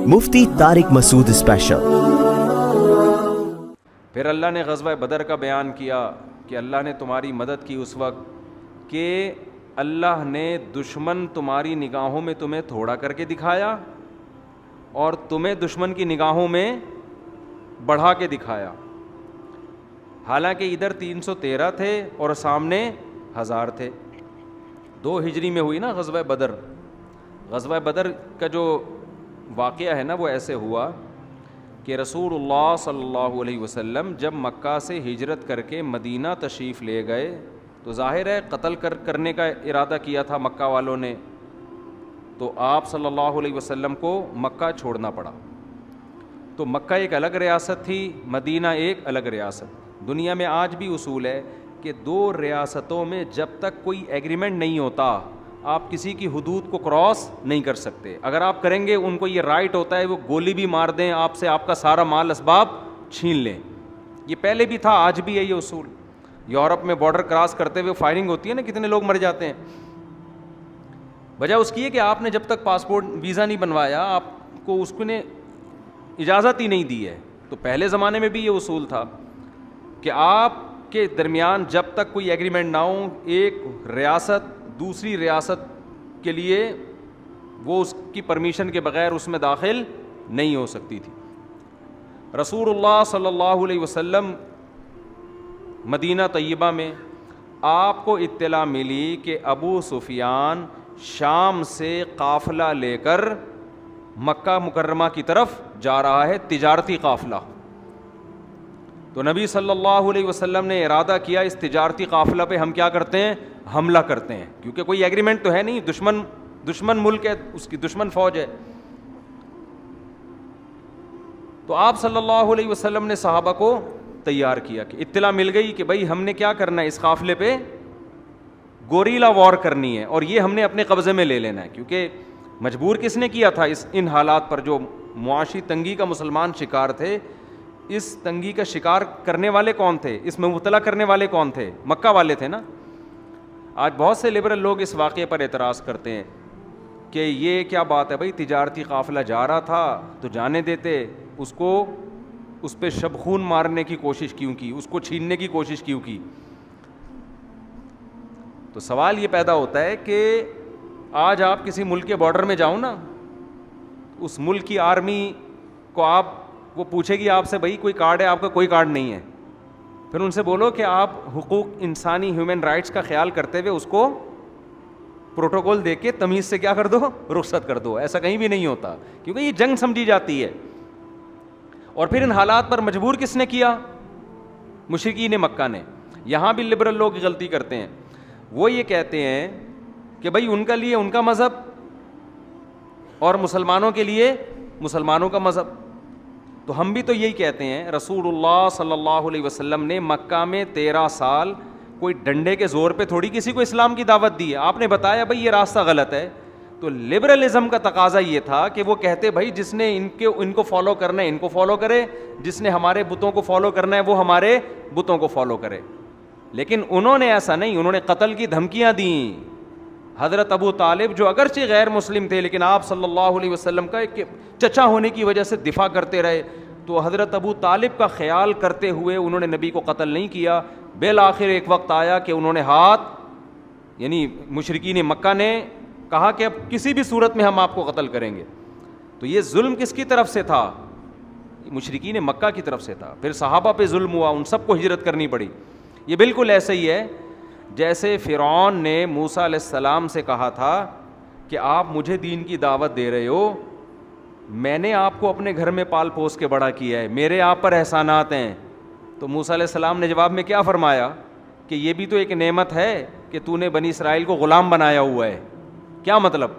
مفتی طارق مسعود special. پھر اللہ نے غزوہ بدر کا بیان کیا کہ اللہ نے تمہاری مدد کی اس وقت کہ اللہ نے دشمن تمہاری نگاہوں میں تمہیں تھوڑا کر کے دکھایا اور تمہیں دشمن کی نگاہوں میں بڑھا کے دکھایا۔ حالانکہ ادھر 313 تھے اور سامنے 1000 تھے۔ 2 ہجری میں ہوئی نا غزوہ بدر۔ غزوہ بدر کا جو واقعہ ہے نا وہ ایسے ہوا کہ رسول اللہ صلی اللہ علیہ وسلم جب مکہ سے ہجرت کر کے مدینہ تشریف لے گئے تو ظاہر ہے قتل کرنے کا ارادہ کیا تھا مکہ والوں نے، تو آپ صلی اللہ علیہ وسلم کو مکہ چھوڑنا پڑا۔ تو مکہ ایک الگ ریاست تھی، مدینہ ایک الگ ریاست۔ دنیا میں آج بھی اصول ہے کہ 2 ریاستوں میں جب تک کوئی ایگریمنٹ نہیں ہوتا آپ کسی کی حدود کو کراس نہیں کر سکتے۔ اگر آپ کریں گے ان کو یہ رائٹ ہوتا ہے وہ گولی بھی مار دیں آپ سے، آپ کا سارا مال اسباب چھین لیں۔ یہ پہلے بھی تھا، آج بھی ہے یہ اصول۔ یورپ میں بارڈر کراس کرتے ہوئے فائرنگ ہوتی ہے نا، کتنے لوگ مر جاتے ہیں۔ وجہ اس کی ہے کہ آپ نے جب تک پاسپورٹ ویزا نہیں بنوایا آپ کو اس کو نے اجازت ہی نہیں دی ہے۔ تو پہلے زمانے میں بھی یہ اصول تھا کہ آپ کے درمیان جب تک کوئی ایگریمنٹ نہ ہو ایک ریاست دوسری ریاست کے لیے وہ اس کی پرمیشن کے بغیر اس میں داخل نہیں ہو سکتی تھی۔ رسول اللہ صلی اللہ علیہ وسلم مدینہ طیبہ میں آپ کو اطلاع ملی کہ ابو سفیان شام سے قافلہ لے کر مکہ مکرمہ کی طرف جا رہا ہے، تجارتی قافلہ۔ تو نبی صلی اللہ علیہ وسلم نے ارادہ کیا اس تجارتی قافلہ پہ ہم کیا کرتے ہیں، حملہ کرتے ہیں، کیونکہ کوئی ایگریمنٹ تو ہے نہیں، دشمن ملک ہے، اس کی دشمن فوج ہے۔ تو آپ صلی اللہ علیہ وسلم نے صحابہ کو تیار کیا کہ اطلاع مل گئی کہ بھائی ہم نے کیا کرنا ہے، اس قافلے پہ گوریلا وار کرنی ہے اور یہ ہم نے اپنے قبضے میں لے لینا ہے۔ کیونکہ مجبور کس نے کیا تھا ان حالات پر، جو معاشی تنگی کا مسلمان شکار تھے، اس تنگی کا شکار کرنے والے کون تھے، اس میں مبتلا کرنے والے کون تھے، مکہ والے تھے نا۔ آج بہت سے لبرل لوگ اس واقعے پر اعتراض کرتے ہیں کہ یہ کیا بات ہے بھائی، تجارتی قافلہ جا رہا تھا تو جانے دیتے، اس پہ شب خون مارنے کی کوشش کیوں کی، اس کو چھیننے کی کوشش کیوں کی۔ تو سوال یہ پیدا ہوتا ہے کہ آج آپ کسی ملک کے بارڈر میں جاؤ نا، اس ملک کی آرمی کو وہ پوچھے گی آپ سے بھائی کوئی کارڈ ہے، آپ کا کوئی کارڈ نہیں ہے، پھر ان سے بولو کہ آپ حقوق انسانی ہیومن رائٹس کا خیال کرتے ہوئے اس کو پروٹوکول دے کے تمیز سے کیا کر دو، رخصت کر دو۔ ایسا کہیں بھی نہیں ہوتا، کیونکہ یہ جنگ سمجھی جاتی ہے۔ اور پھر ان حالات پر مجبور کس نے کیا، مشرکین مکہ نے۔ یہاں بھی لبرل لوگ غلطی کرتے ہیں، وہ یہ کہتے ہیں کہ بھائی ان کا لیے ان کا مذہب اور مسلمانوں کے لیے مسلمانوں کا مذہب۔ تو ہم بھی تو یہی کہتے ہیں، رسول اللہ صلی اللہ علیہ وسلم نے مکہ میں 13 سال کوئی ڈنڈے کے زور پہ تھوڑی کسی کو اسلام کی دعوت دی ہے، آپ نے بتایا بھائی یہ راستہ غلط ہے۔ تو لبرلزم کا تقاضا یہ تھا کہ وہ کہتے بھائی جس نے ان کو فالو کرنا ہے ان کو فالو کرے، جس نے ہمارے بتوں کو فالو کرنا ہے وہ ہمارے بتوں کو فالو کرے۔ لیکن انہوں نے ایسا نہیں، انہوں نے قتل کی دھمکیاں دیں۔ حضرت ابو طالب جو اگرچہ غیر مسلم تھے لیکن آپ صلی اللہ علیہ وسلم کا ایک چچا ہونے کی وجہ سے دفاع کرتے رہے، تو حضرت ابو طالب کا خیال کرتے ہوئے انہوں نے نبی کو قتل نہیں کیا۔ بالآخر ایک وقت آیا کہ انہوں نے یعنی مشرکین مکہ نے کہا کہ اب کسی بھی صورت میں ہم آپ کو قتل کریں گے۔ تو یہ ظلم کس کی طرف سے تھا، مشرکین مکہ کی طرف سے تھا۔ پھر صحابہ پہ ظلم ہوا، ان سب کو ہجرت کرنی پڑی۔ یہ بالکل ایسے ہی ہے جیسے فرعون نے موسیٰ علیہ السلام سے کہا تھا کہ آپ مجھے دین کی دعوت دے رہے ہو، میں نے آپ کو اپنے گھر میں پال پوس کے بڑا کیا ہے، میرے آپ پر احسانات ہیں۔ تو موسیٰ علیہ السلام نے جواب میں کیا فرمایا کہ یہ بھی تو ایک نعمت ہے کہ تو نے بنی اسرائیل کو غلام بنایا ہوا ہے۔ کیا مطلب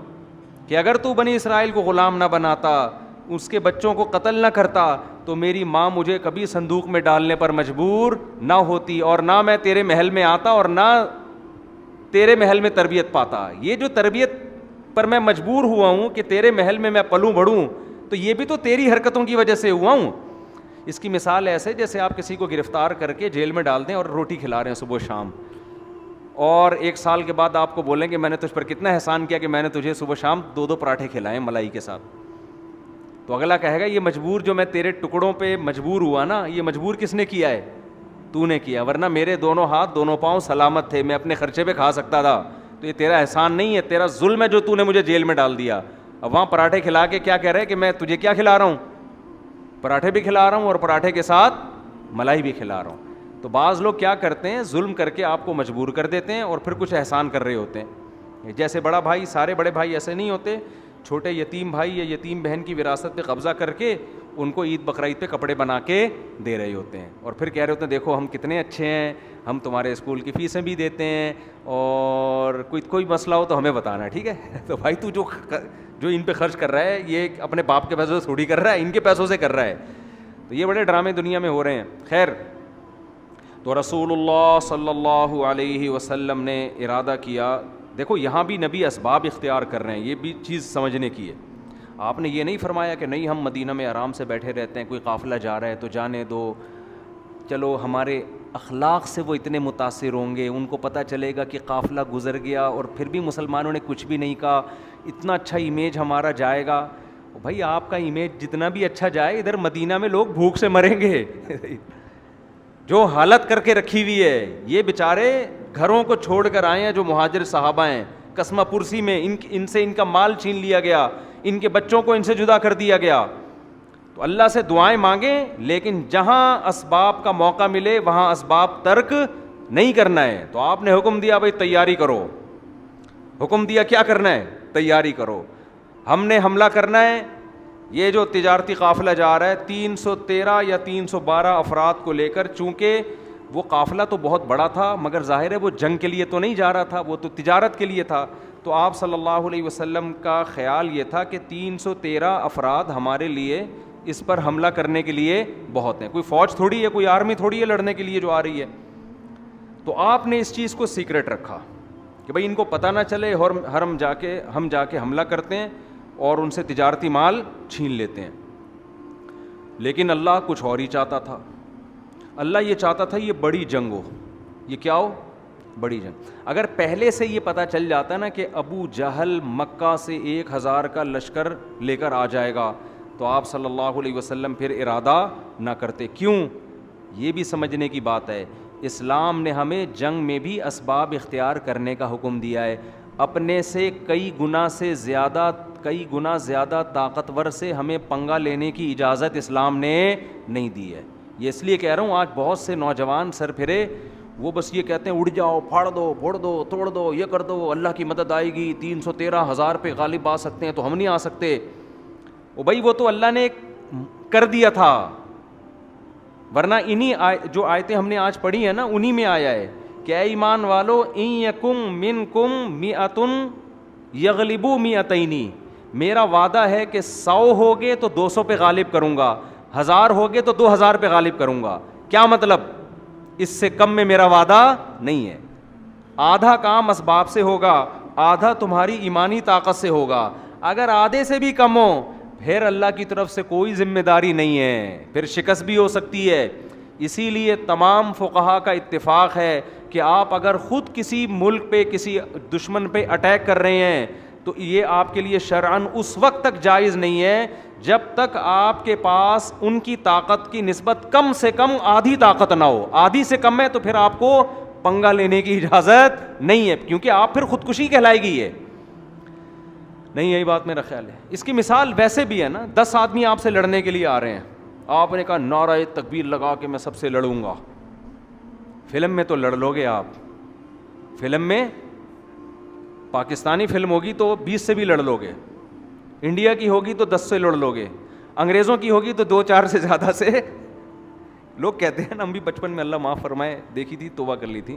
کہ اگر تو بنی اسرائیل کو غلام نہ بناتا، اس کے بچوں کو قتل نہ کرتا، تو میری ماں مجھے کبھی صندوق میں ڈالنے پر مجبور نہ ہوتی، اور نہ میں تیرے محل میں آتا اور نہ تیرے محل میں تربیت پاتا۔ یہ جو تربیت پر میں مجبور ہوا ہوں کہ تیرے محل میں پلوں بڑھوں، تو یہ بھی تو تیری حرکتوں کی وجہ سے ہوا ہوں۔ اس کی مثال ایسے جیسے آپ کسی کو گرفتار کر کے جیل میں ڈال دیں اور روٹی کھلا رہے ہیں صبح شام، اور 1 سال کے بعد آپ کو بولیں کہ میں نے تجھ پر کتنا احسان کیا کہ میں نے تجھے صبح شام 2 پراٹھے کھلائے ملائی کے ساتھ۔ تو اگلا کہے گا یہ مجبور جو میں تیرے ٹکڑوں پہ مجبور ہوا نا, یہ مجبور کس نے کیا ہے؟ تو نے کیا, ورنہ میرے دونوں ہاتھ دونوں پاؤں سلامت تھے, میں اپنے خرچے پہ کھا سکتا تھا. تو یہ تیرا احسان نہیں ہے, تیرا ظلم ہے جو تو نے مجھے جیل میں ڈال دیا. اب وہاں پراٹھے کھلا کے کیا کہہ رہے کہ میں تجھے کیا کھلا رہا ہوں؟ پراٹھے بھی کھلا رہا ہوں اور پراٹھے کے ساتھ ملائی بھی کھلا رہا ہوں. تو بعض لوگ کیا کرتے ہیں, ظلم کر کے آپ کو مجبور کر دیتے ہیں اور پھر کچھ احسان کر رہے ہوتے ہیں. جیسے بڑا بھائی, سارے بڑے بھائی ایسے نہیں ہوتے, چھوٹے یتیم بھائی یا یتیم بہن کی وراثت پہ قبضہ کر کے ان کو عید بقرعید پہ کپڑے بنا کے دے رہے ہوتے ہیں, اور پھر کہہ رہے ہوتے ہیں دیکھو ہم کتنے اچھے ہیں, ہم تمہارے اسکول کی فیسیں بھی دیتے ہیں, اور کوئی مسئلہ ہو تو ہمیں بتانا, ٹھیک ہے. تو بھائی تو جو ان پہ خرچ کر رہا ہے یہ اپنے باپ کے پیسوں سے تھوڑی کر رہا ہے, ان کے پیسوں سے کر رہا ہے. تو یہ بڑے ڈرامے دنیا میں ہو رہے ہیں. خیر, تو رسول اللہ صلی اللہ علیہ وسلم نے ارادہ کیا. دیکھو یہاں بھی نبی اسباب اختیار کر رہے ہیں, یہ بھی چیز سمجھنے کی ہے. آپ نے یہ نہیں فرمایا کہ نہیں ہم مدینہ میں آرام سے بیٹھے رہتے ہیں, کوئی قافلہ جا رہا ہے تو جانے دو, چلو ہمارے اخلاق سے وہ اتنے متاثر ہوں گے, ان کو پتہ چلے گا کہ قافلہ گزر گیا اور پھر بھی مسلمانوں نے کچھ بھی نہیں کہا, اتنا اچھا امیج ہمارا جائے گا. بھائی آپ کا امیج جتنا بھی اچھا جائے, ادھر مدینہ میں لوگ بھوک سے مریں گے. جو حالت کر کے رکھی ہوئی ہے, یہ بیچارے گھروں کو چھوڑ کر آئے ہیں جو مہاجر صحابہ ہیں, قسمہ پرسی میں ان سے ان کا مال چھین لیا گیا, ان کے بچوں کو ان سے جدا کر دیا گیا. تو اللہ سے دعائیں مانگیں, لیکن جہاں اسباب کا موقع ملے وہاں اسباب ترک نہیں کرنا ہے. تو آپ نے حکم دیا بھائی تیاری کرو, حکم دیا کیا کرنا ہے, تیاری کرو. ہم نے حملہ کرنا ہے. یہ جو تجارتی قافلہ جا رہا ہے 313 یا 312 افراد کو لے کر, چونکہ وہ قافلہ تو بہت بڑا تھا مگر ظاہر ہے وہ جنگ کے لیے تو نہیں جا رہا تھا, وہ تو تجارت کے لیے تھا. تو آپ صلی اللہ علیہ وسلم کا خیال یہ تھا کہ 313 افراد ہمارے لیے اس پر حملہ کرنے کے لیے بہت ہیں. کوئی فوج تھوڑی ہے, کوئی آرمی تھوڑی ہے لڑنے کے لیے جو آ رہی ہے. تو آپ نے اس چیز کو سیکرٹ رکھا کہ بھائی ان کو پتہ نہ چلے, اور ہم جا کے حملہ کرتے ہیں اور ان سے تجارتی مال چھین لیتے ہیں. لیکن اللہ کچھ اور ہی چاہتا تھا. اللہ یہ چاہتا تھا یہ بڑی جنگ ہو. یہ کیا ہو؟ بڑی جنگ. اگر پہلے سے یہ پتہ چل جاتا نا کہ ابو جہل مکہ سے 1000 کا لشکر لے کر آ جائے گا, تو آپ صلی اللہ علیہ وسلم پھر ارادہ نہ کرتے. کیوں؟ یہ بھی سمجھنے کی بات ہے. اسلام نے ہمیں جنگ میں بھی اسباب اختیار کرنے کا حکم دیا ہے. اپنے سے کئی گنا زیادہ طاقتور سے ہمیں پنگا لینے کی اجازت اسلام نے نہیں دی ہے. یہ اس لیے کہہ رہا ہوں, آج بہت سے نوجوان سر پھرے, وہ بس یہ کہتے ہیں اڑ جاؤ, پھاڑ دو, پھوڑ دو, توڑ دو, یہ کر دو, اللہ کی مدد آئے گی, 313,000 پہ غالب آ سکتے ہیں تو ہم نہیں آ سکتے. او بھائی وہ تو اللہ نے کر دیا تھا, ورنہ انہی جو آیتیں ہم نے آج پڑھی ہیں نا انہی میں آیا ہے کہ اے ایمان والو, ان یکم منکم مئۃ یغلبوا مئتین, میرا وعدہ ہے کہ 100 ہوگے تو 200 پہ غالب کروں گا, 1000 ہوگے تو 2000 پہ غالب کروں گا. کیا مطلب؟ اس سے کم میں میرا وعدہ نہیں ہے. آدھا کام اسباب سے ہوگا, آدھا تمہاری ایمانی طاقت سے ہوگا. اگر آدھے سے بھی کم ہو پھر اللہ کی طرف سے کوئی ذمہ داری نہیں ہے, پھر شکست بھی ہو سکتی ہے. اسی لیے تمام فقہا کا اتفاق ہے کہ آپ اگر خود کسی ملک پہ کسی دشمن پہ اٹیک کر رہے ہیں تو یہ آپ کے لیے شرعاً اس وقت تک جائز نہیں ہے جب تک آپ کے پاس ان کی طاقت کی نسبت کم سے کم آدھی طاقت نہ ہو. آدھی سے کم ہے تو پھر آپ کو پنگا لینے کی اجازت نہیں ہے, کیونکہ آپ پھر خودکشی کہلائے گی. یہ نہیں, یہی بات میرا خیال ہے. اس کی مثال ویسے بھی ہے نا, 10 آدمی آپ سے لڑنے کے لیے آ رہے ہیں, آپ نے کہا نعرہ تکبیر لگا کے میں سب سے لڑوں گا. فلم میں تو لڑ لو گے آپ, فلم میں پاکستانی فلم ہوگی تو 20 سے بھی لڑ لو گے, انڈیا کی ہوگی تو 10 سے لڑ لو گے, انگریزوں کی ہوگی تو 2-4 سے زیادہ سے. لوگ کہتے ہیں نا, ہم بھی بچپن میں اللہ معاف فرمائے دیکھی تھی, توبہ کر لی تھی,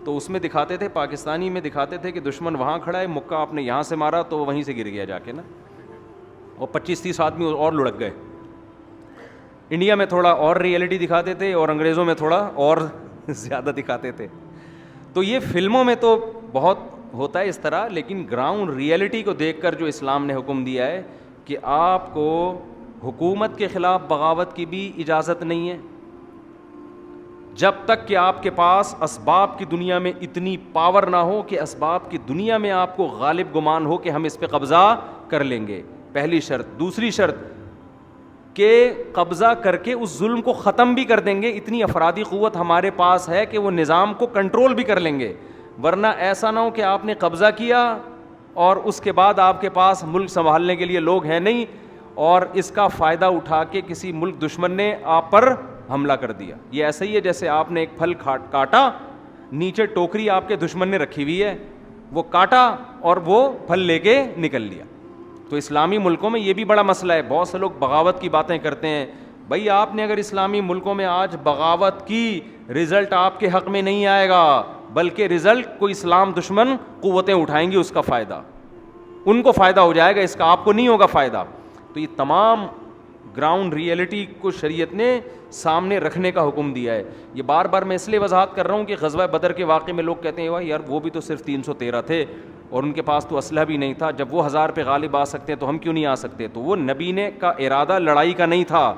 تو اس میں دکھاتے تھے, پاکستانی میں دکھاتے تھے کہ دشمن وہاں کھڑا ہے, مکہ آپ نے یہاں سے مارا تو وہیں سے گر گیا جا کے نا, اور 25-30 آدمی اور لڑک گئے. انڈیا میں تھوڑا اور ریئلٹی دکھاتے تھے اور انگریزوں میں تھوڑا اور زیادہ دکھاتے تھے. تو یہ فلموں میں تو بہت ہوتا ہے اس طرح, لیکن گراؤنڈ ریئلٹی کو دیکھ کر جو اسلام نے حکم دیا ہے کہ آپ کو حکومت کے خلاف بغاوت کی بھی اجازت نہیں ہے جب تک کہ آپ کے پاس اسباب کی دنیا میں اتنی پاور نہ ہو کہ اسباب کی دنیا میں آپ کو غالب گمان ہو کہ ہم اس پہ قبضہ کر لیں گے. پہلی شرط. دوسری شرط, کہ قبضہ کر کے اس ظلم کو ختم بھی کر دیں گے. اتنی افرادی قوت ہمارے پاس ہے کہ وہ نظام کو کنٹرول بھی کر لیں گے. ورنہ ایسا نہ ہو کہ آپ نے قبضہ کیا اور اس کے بعد آپ کے پاس ملک سنبھالنے کے لیے لوگ ہیں نہیں, اور اس کا فائدہ اٹھا کے کسی ملک دشمن نے آپ پر حملہ کر دیا. یہ ایسا ہی ہے جیسے آپ نے ایک پھل کاٹا, نیچے ٹوکری آپ کے دشمن نے رکھی ہوئی ہے, وہ کاٹا اور وہ پھل لے کے نکل لیا. تو اسلامی ملکوں میں یہ بھی بڑا مسئلہ ہے. بہت سے لوگ بغاوت کی باتیں کرتے ہیں. بھائی آپ نے اگر اسلامی ملکوں میں آج بغاوت کی, رزلٹ آپ کے حق میں نہیں آئے گا, بلکہ رزلٹ کوئی اسلام دشمن قوتیں اٹھائیں گی, اس کا فائدہ ان کو فائدہ ہو جائے گا, اس کا آپ کو نہیں ہوگا فائدہ. تو یہ تمام گراؤنڈ ریئلٹی کو شریعت نے سامنے رکھنے کا حکم دیا ہے. یہ بار بار میں اس لیے وضاحت کر رہا ہوں کہ غزوہ بدر کے واقعے میں لوگ کہتے ہیں یار وہ بھی تو صرف 313 تھے اور ان کے پاس تو اسلحہ بھی نہیں تھا, جب وہ 1000 پہ غالب آ سکتے ہیں تو ہم کیوں نہیں آ سکتے. تو وہ نبی نے کا ارادہ لڑائی کا نہیں تھا.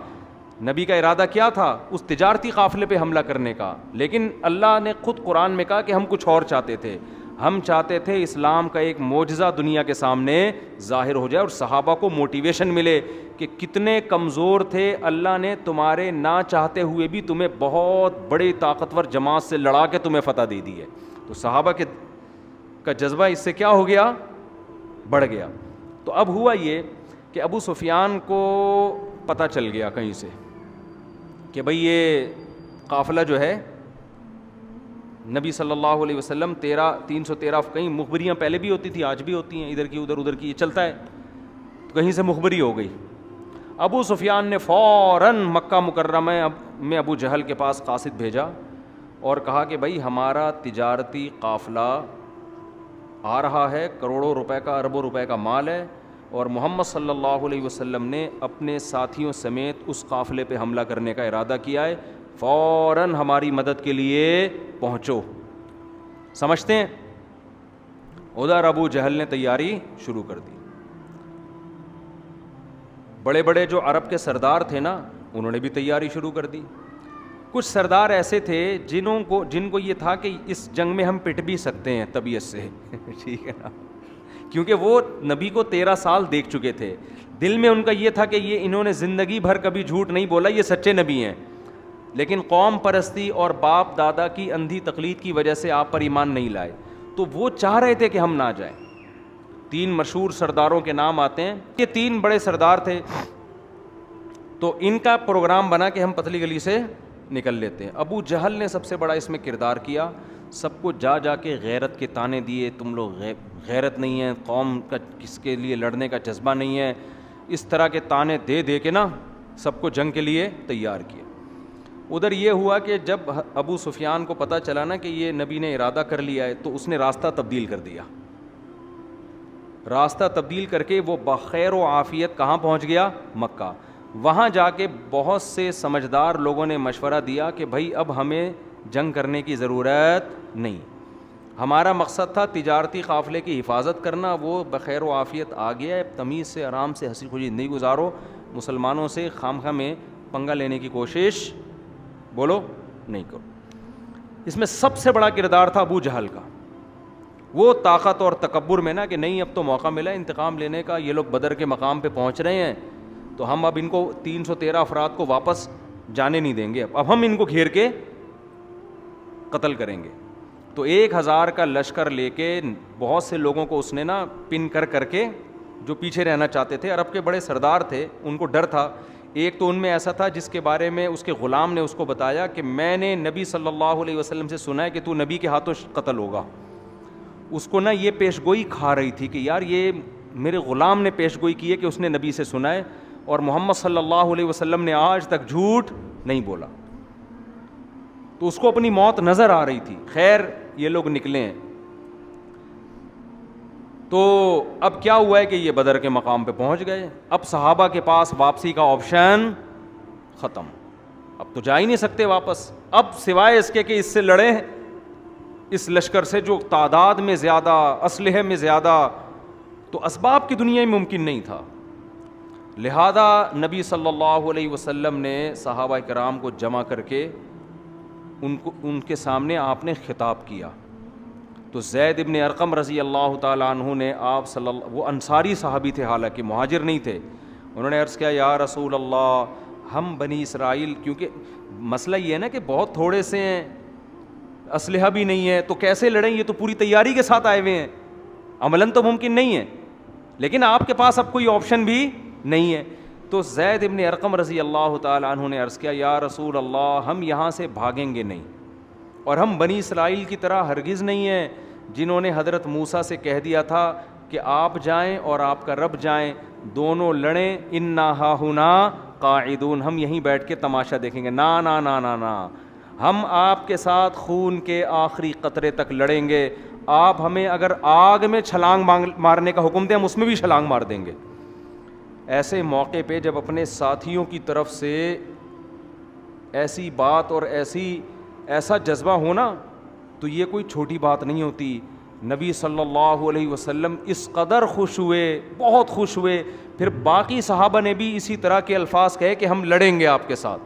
نبی کا ارادہ کیا تھا؟ اس تجارتی قافلے پہ حملہ کرنے کا. لیکن اللہ نے خود قرآن میں کہا کہ ہم کچھ اور چاہتے تھے. ہم چاہتے تھے اسلام کا ایک معجزہ دنیا کے سامنے ظاہر ہو جائے اور صحابہ کو موٹیویشن ملے کہ کتنے کمزور تھے, اللہ نے تمہارے نہ چاہتے ہوئے بھی تمہیں بہت بڑی طاقتور جماعت سے لڑا کے تمہیں فتح دے دی ہے. تو صحابہ کا جذبہ اس سے کیا ہو گیا؟ بڑھ گیا. تو اب ہوا یہ کہ ابو سفیان کو پتہ چل گیا کہیں سے کہ بھئی یہ قافلہ جو ہے نبی صلی اللہ علیہ وسلم 313 کہیں مخبریاں پہلے بھی ہوتی تھی, آج بھی ہوتی ہیں, ادھر کی ادھر کی, یہ چلتا ہے. تو کہیں سے مخبری ہو گئی. ابو سفیان نے فوراً مکہ مکرمہ میں ابو جہل کے پاس قاصد بھیجا اور کہا کہ بھائی ہمارا تجارتی قافلہ آ رہا ہے, کروڑوں روپے کا, اربوں روپے کا مال ہے, اور محمد صلی اللہ علیہ وسلم نے اپنے ساتھیوں سمیت اس قافلے پہ حملہ کرنے کا ارادہ کیا ہے, فوراً ہماری مدد کے لیے پہنچو. سمجھتے ہیں؟ ادھر ابو جہل نے تیاری شروع کر دی. بڑے بڑے جو عرب کے سردار تھے نا, انہوں نے بھی تیاری شروع کر دی. کچھ سردار ایسے تھے جن کو یہ تھا کہ اس جنگ میں ہم پٹ بھی سکتے ہیں طبیعت سے ٹھیک ہے نا, کیونکہ وہ نبی کو 13 سال دیکھ چکے تھے. دل میں ان کا یہ تھا کہ یہ انہوں نے زندگی بھر کبھی جھوٹ نہیں بولا, یہ سچے نبی ہیں, لیکن قوم پرستی اور باپ دادا کی اندھی تقلید کی وجہ سے آپ پر ایمان نہیں لائے. تو وہ چاہ رہے تھے کہ ہم نہ جائیں. 3 مشہور سرداروں کے نام آتے ہیں. یہ 3 بڑے سردار تھے, تو ان کا پروگرام بنا کہ ہم پتلی گلی سے نکل لیتے ہیں. ابو جہل نے سب سے بڑا اس میں کردار کیا. سب کو جا کے غیرت کے تانے دیے, تم لوگ غیرت نہیں ہے, قوم کا کس کے لیے لڑنے کا جذبہ نہیں ہے, اس طرح کے تانے دے کے نا سب کو جنگ کے لیے تیار کیا. ادھر یہ ہوا کہ جب ابو سفیان کو پتہ چلا نا کہ یہ نبی نے ارادہ کر لیا ہے, تو اس نے راستہ تبدیل کر دیا. راستہ تبدیل کر کے وہ بخیر و عافیت کہاں پہنچ گیا؟ مکہ. وہاں جا کے بہت سے سمجھدار لوگوں نے مشورہ دیا کہ بھائی اب ہمیں جنگ کرنے کی ضرورت نہیں, ہمارا مقصد تھا تجارتی قافلے کی حفاظت کرنا, وہ بخیر و عافیت آ گیا ہے, تمیز سے آرام سے ہنسی خوشی زندگی گزارو, مسلمانوں سے خامخواہ میں پنگا لینے کی کوشش بولو نہیں کرو. اس میں سب سے بڑا کردار تھا ابو جہل کا. وہ طاقت اور تکبر میں نا کہ نہیں اب تو موقع ملا انتقام لینے کا, یہ لوگ بدر کے مقام پہ پہنچ رہے ہیں, تو ہم اب ان کو 313 افراد کو واپس جانے نہیں دیں گے, اب ہم ان کو گھیر کے قتل کریں گے. تو 1000 کا لشکر لے کے بہت سے لوگوں کو اس نے نا پن کر کے, جو پیچھے رہنا چاہتے تھے, عرب کے بڑے سردار تھے, ان کو ڈر تھا. ایک تو ان میں ایسا تھا جس کے بارے میں اس کے غلام نے اس کو بتایا کہ میں نے نبی صلی اللہ علیہ وسلم سے سنا ہے کہ تو نبی کے ہاتھوں قتل ہوگا. اس کو نا یہ پیش گوئی کھا رہی تھی کہ یار یہ میرے غلام نے پیش گوئی کی ہے کہ اس نے نبی سے سنا ہے, اور محمد صلی اللہ علیہ وسلم نے آج تک جھوٹ نہیں بولا. تو اس کو اپنی موت نظر آ رہی تھی. خیر یہ لوگ نکلے ہیں. تو اب کیا ہوا ہے کہ یہ بدر کے مقام پہ پہنچ گئے. اب صحابہ کے پاس واپسی کا آپشن ختم, اب تو جا ہی نہیں سکتے واپس, اب سوائے اس کے کہ اس سے لڑیں, اس لشکر سے جو تعداد میں زیادہ, اسلحے میں زیادہ, تو اسباب کی دنیا میں ممکن نہیں تھا. لہذا نبی صلی اللہ علیہ وسلم نے صحابہ کرام کو جمع کر کے ان کے سامنے آپ نے خطاب کیا. تو زید ابن ارقم رضی اللہ تعالیٰ عنہ نے وہ انصاری صحابی تھے, حالانکہ مہاجر نہیں تھے, انہوں نے عرض کیا یا رسول اللہ ہم بنی اسرائیل، کیونکہ مسئلہ یہ ہے نا کہ بہت تھوڑے سے ہیں، اسلحہ بھی نہیں ہے، تو کیسے لڑیں؟ یہ تو پوری تیاری کے ساتھ آئے ہوئے ہیں، عملاً تو ممکن نہیں ہے، لیکن آپ کے پاس اب کوئی آپشن بھی نہیں ہے۔ تو زید ابن ارقم رضی اللہ تعالیٰ عنہ نے عرض کیا یا رسول اللہ ہم یہاں سے بھاگیں گے نہیں، اور ہم بنی اسرائیل کی طرح ہرگز نہیں ہیں جنہوں نے حضرت موسیٰ سے کہہ دیا تھا کہ آپ جائیں اور آپ کا رب جائیں، دونوں لڑیں، انا ہاہنا قاعدون، ہم یہیں بیٹھ کے تماشا دیکھیں گے۔ نا نا نا نا نا، ہم آپ کے ساتھ خون کے آخری قطرے تک لڑیں گے، آپ ہمیں اگر آگ میں چھلانگ مارنے کا حکم دیں ہم اس میں بھی چھلانگ مار دیں گے۔ ایسے موقع پہ جب اپنے ساتھیوں کی طرف سے ایسی بات اور ایسا جذبہ ہونا تو یہ کوئی چھوٹی بات نہیں ہوتی۔ نبی صلی اللہ علیہ وسلم اس قدر خوش ہوئے، بہت خوش ہوئے، پھر باقی صحابہ نے بھی اسی طرح کے الفاظ کہے کہ ہم لڑیں گے آپ کے ساتھ۔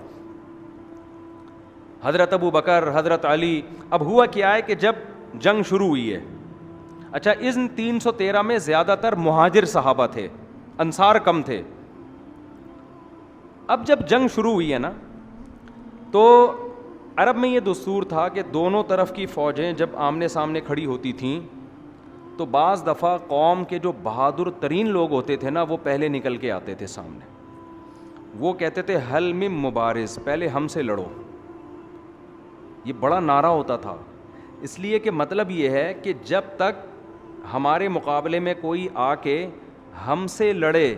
حضرت ابو بکر، حضرت علی، اب ہوا کیا ہے کہ جب جنگ شروع ہوئی ہے، اچھا ان 313 میں زیادہ تر مہاجر صحابہ تھے، انصار کم تھے۔ اب جب جنگ شروع ہوئی ہے نا تو عرب میں یہ دستور تھا کہ دونوں طرف کی فوجیں جب آمنے سامنے کھڑی ہوتی تھیں تو بعض دفعہ قوم کے جو بہادر ترین لوگ ہوتے تھے نا وہ پہلے نکل کے آتے تھے سامنے، وہ کہتے تھے حل من مبارز، پہلے ہم سے لڑو۔ یہ بڑا نعرہ ہوتا تھا، اس لیے کہ مطلب یہ ہے کہ جب تک ہمارے مقابلے میں کوئی آ کے ہم سے لڑے،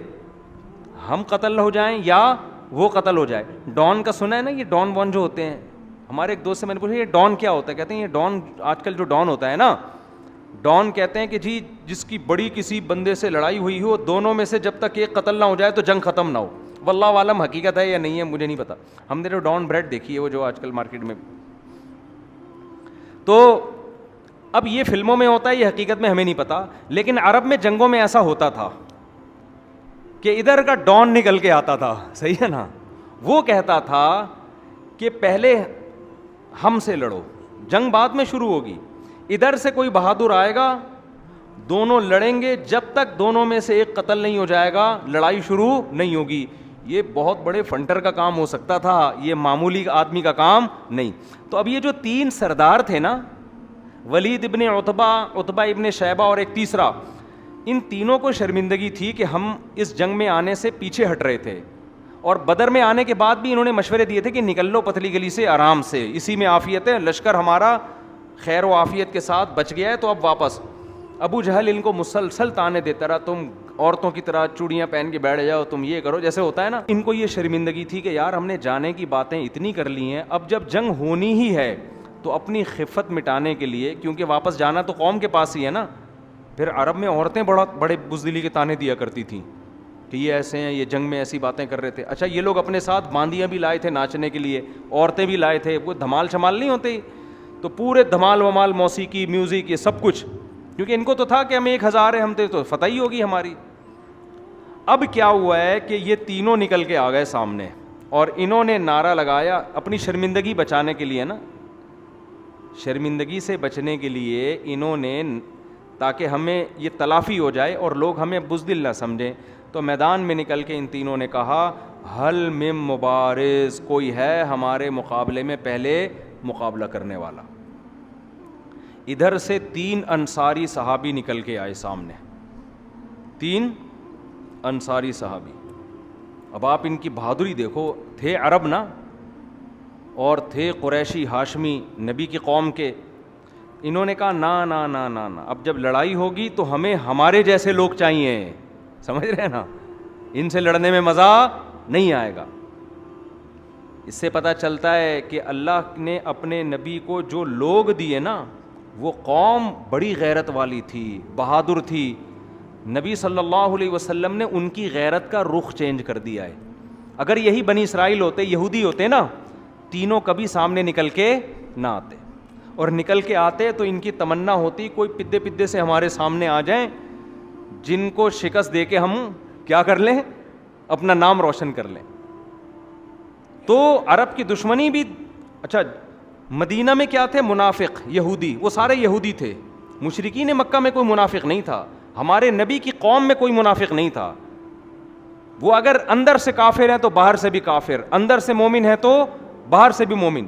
ہم قتل نہ ہو جائیں یا وہ قتل ہو جائے۔ ڈان کا سنا ہے نا، یہ ڈان وان جو ہوتے ہیں، ہمارے ایک دوست سے میں نے پوچھا یہ ڈان کیا ہوتا ہے، کہتے ہیں یہ ڈان آج کل جو ڈان ہوتا ہے نا، ڈان کہتے ہیں کہ جی جس کی بڑی کسی بندے سے لڑائی ہوئی ہو، دونوں میں سے جب تک ایک قتل نہ ہو جائے تو جنگ ختم نہ ہو۔ واللہ عالم حقیقت ہے یا نہیں ہے مجھے نہیں پتا، ہم نے جو ڈان بریڈ دیکھی ہے وہ جو آج کل مارکیٹ میں، تو اب یہ فلموں میں ہوتا ہے، یہ حقیقت میں ہمیں نہیں پتا، لیکن عرب میں جنگوں میں ایسا ہوتا تھا کہ ادھر کا ڈان نکل کے آتا تھا، صحیح ہے نا، وہ کہتا تھا کہ پہلے ہم سے لڑو، جنگ بعد میں شروع ہوگی، ادھر سے کوئی بہادر آئے گا، دونوں لڑیں گے، جب تک دونوں میں سے ایک قتل نہیں ہو جائے گا لڑائی شروع نہیں ہوگی۔ یہ بہت بڑے فنٹر کا کام ہو سکتا تھا، یہ معمولی آدمی کا کام نہیں۔ تو اب یہ جو 3 سردار تھے نا، ولید ابن عتبہ، عتبہ ابن شیبہ اور ایک تیسرا، ان تینوں کو شرمندگی تھی کہ ہم اس جنگ میں آنے سے پیچھے ہٹ رہے تھے، اور بدر میں آنے کے بعد بھی انہوں نے مشورے دیے تھے کہ نکل لو پتلی گلی سے آرام سے، اسی میں عافیت ہے، لشکر ہمارا خیر و عافیت کے ساتھ بچ گیا ہے، تو اب واپس۔ ابو جہل ان کو مسلسل تانے دیتا رہا، تم عورتوں کی طرح چوڑیاں پہن کے بیٹھ جاؤ، تم یہ کرو، جیسے ہوتا ہے نا۔ ان کو یہ شرمندگی تھی کہ یار ہم نے جانے کی باتیں اتنی کر لی ہیں، اب جب جنگ ہونی ہی ہے تو اپنی خفت مٹانے کے لیے، کیونکہ واپس جانا تو قوم کے پاس ہی ہے نا، پھر عرب میں عورتیں بڑے بزدلی کے تانے دیا کرتی تھیں کہ یہ ایسے ہیں، یہ جنگ میں ایسی باتیں کر رہے تھے۔ اچھا یہ لوگ اپنے ساتھ باندیاں بھی لائے تھے ناچنے کے لیے، عورتیں بھی لائے تھے، وہ دھمال شمال نہیں ہوتے، تو پورے دھمال ومال، موسیقی، میوزک، یہ سب کچھ، کیونکہ ان کو تو تھا کہ ہم 1000 ہیں، ہم تو فتح ہی ہوگی ہماری۔ اب کیا ہوا ہے کہ یہ تینوں نکل کے آ گئے سامنے، اور انہوں نے نعرہ لگایا اپنی شرمندگی بچانے کے لیے نا، شرمندگی سے بچنے کے لیے انہوں نے، تاکہ ہمیں یہ تلافی ہو جائے اور لوگ ہمیں بزدل نہ سمجھیں، تو میدان میں نکل کے ان تینوں نے کہا حل من مبارز، کوئی ہے ہمارے مقابلے میں پہلے مقابلہ کرنے والا۔ ادھر سے 3 انصاری صحابی نکل کے آئے سامنے، 3 انصاری صحابی۔ اب آپ ان کی بہادری دیکھو، تھے عرب نا، اور تھے قریشی ہاشمی نبی کی قوم کے، انہوں نے کہا نا نا نا نا نا، اب جب لڑائی ہوگی تو ہمیں ہمارے جیسے لوگ چاہیے، سمجھ رہے ہیں نا، ان سے لڑنے میں مزہ نہیں آئے گا۔ اس سے پتہ چلتا ہے کہ اللہ نے اپنے نبی کو جو لوگ دیے نا، وہ قوم بڑی غیرت والی تھی، بہادر تھی، نبی صلی اللہ علیہ وسلم نے ان کی غیرت کا رخ چینج کر دیا ہے۔ اگر یہی بنی اسرائیل ہوتے، یہودی ہوتے نا، تینوں کبھی سامنے نکل کے نہ آتے، اور نکل کے آتے تو ان کی تمنا ہوتی کوئی پدے پدے سے ہمارے سامنے آ جائیں جن کو شکست دے کے ہم کیا کر لیں، اپنا نام روشن کر لیں۔ تو عرب کی دشمنی بھی، اچھا مدینہ میں کیا تھے؟ منافق، یہودی، وہ سارے یہودی تھے، مشرکین مکہ میں کوئی منافق نہیں تھا، ہمارے نبی کی قوم میں کوئی منافق نہیں تھا، وہ اگر اندر سے کافر ہیں تو باہر سے بھی کافر, اندر سے مومن ہے تو باہر سے بھی مومن.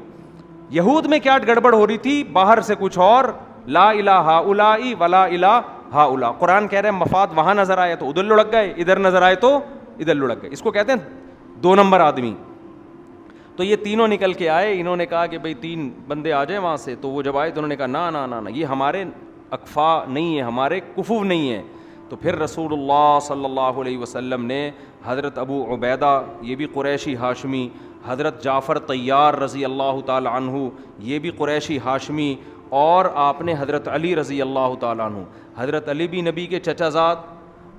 یہود میں کیا گڑبڑ ہو رہی تھی, باہر سے کچھ اور, لا الہ ہؤلاء ولا الہ ہؤلاء. قرآن کہہ رہے ہیں مفاد وہاں نظر آئے تو ادھر لڑک گئے, ادھر نظر آئے تو ادھر لڑک گئے. اس کو کہتے ہیں 2 نمبر آدمی. تو یہ تینوں نکل کے آئے, انہوں نے کہا کہ بھئی 3 بندے آ جائیں وہاں سے. تو وہ جب آئے تو انہوں نے کہا نا نا نا نا, یہ ہمارے اکفا نہیں ہے, ہمارے کفو نہیں ہے. تو پھر رسول اللہ صلی اللہ علیہ وسلم نے حضرت ابو عبیدہ, یہ بھی قریشی ہاشمی, حضرت جعفر طیار رضی اللہ تعالی عنہ, یہ بھی قریشی ہاشمی, اور آپ نے حضرت علی رضی اللہ تعالی عنہ, حضرت علی بھی نبی کے چچا زاد